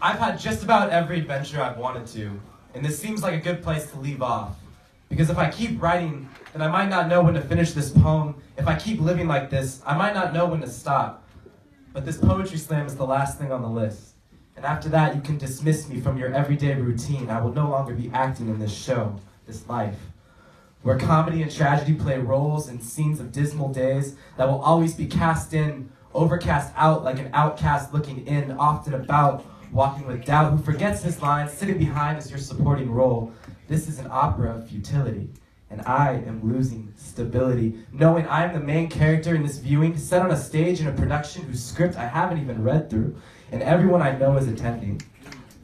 I've had just about every adventure I've wanted to, and this seems like a good place to leave off. Because if I keep writing, then I might not know when to finish this poem. If I keep living like this, I might not know when to stop. But this poetry slam is the last thing on the list. And after that, you can dismiss me from your everyday routine. I will no longer be acting in this show, this life, where comedy and tragedy play roles in scenes of dismal days that will always be cast in, overcast out like an outcast looking in, often about, walking with doubt, who forgets his lines, sitting behind as your supporting role. This is an opera of futility, and I am losing stability, knowing I'm the main character in this viewing, set on a stage in a production whose script I haven't even read through, and everyone I know is attending.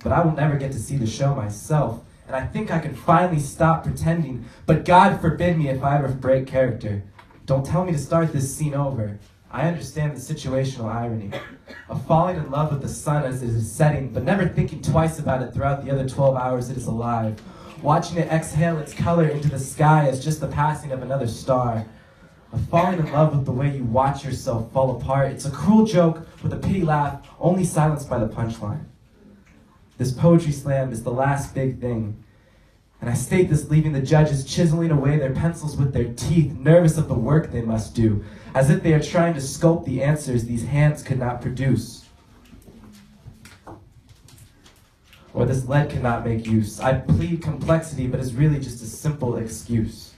But I will never get to see the show myself, and I think I can finally stop pretending, but God forbid me if I ever break character. Don't tell me to start this scene over. I understand the situational irony of falling in love with the sun as it is setting, but never thinking twice about it throughout the other 12 hours it is alive, watching it exhale its color into the sky as just the passing of another star. Of falling in love with the way you watch yourself fall apart. It's a cruel joke with a pity laugh, only silenced by the punchline. This poetry slam is the last big thing. And I state this leaving the judges chiseling away their pencils with their teeth, nervous of the work they must do, as if they are trying to sculpt the answers these hands could not produce. Or this lead cannot make use. I plead complexity, but is really just a simple excuse.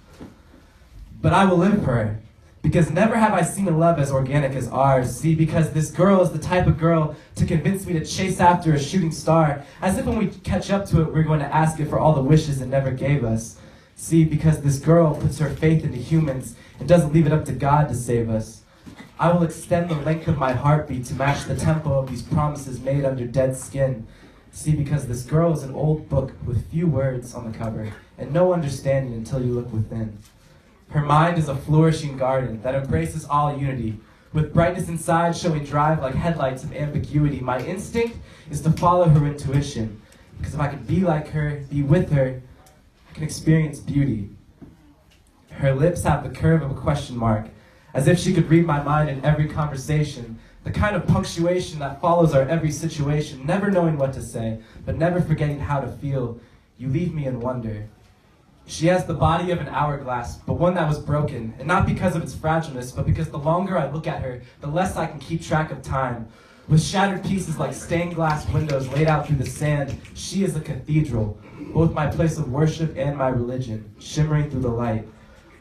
But I will live for her, because never have I seen a love as organic as ours. See, because this girl is the type of girl to convince me to chase after a shooting star, as if when we catch up to it, we're going to ask it for all the wishes it never gave us. See, because this girl puts her faith into humans and doesn't leave it up to God to save us. I will extend the length of my heartbeat to match the tempo of these promises made under dead skin. See, because this girl is an old book with few words on the cover and no understanding until you look within. Her mind is a flourishing garden that embraces all unity, with brightness inside showing drive like headlights of ambiguity. My instinct is to follow her intuition, because if I can be like her, be with her, I can experience beauty. Her lips have the curve of a question mark, as if she could read my mind in every conversation, the kind of punctuation that follows our every situation, never knowing what to say, but never forgetting how to feel. You leave me in wonder. She has the body of an hourglass, but one that was broken, and not because of its fragileness, but because the longer I look at her, the less I can keep track of time. With shattered pieces like stained glass windows laid out through the sand, she is a cathedral, both my place of worship and my religion, shimmering through the light.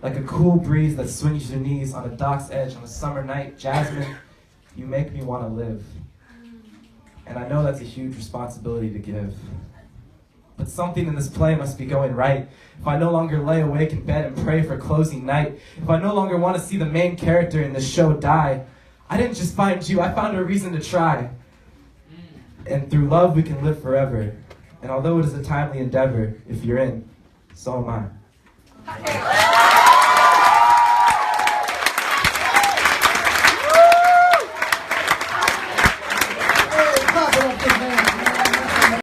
Like a cool breeze that swings your knees on a dock's edge on a summer night, Jasmine, you make me want to live. And I know that's a huge responsibility to give. But something in this play must be going right. If I no longer lay awake in bed and pray for closing night, if I no longer want to see the main character in this show die, I didn't just find you, I found a reason to try. And through love we can live forever. And although it is a timely endeavor, if you're in, so am I.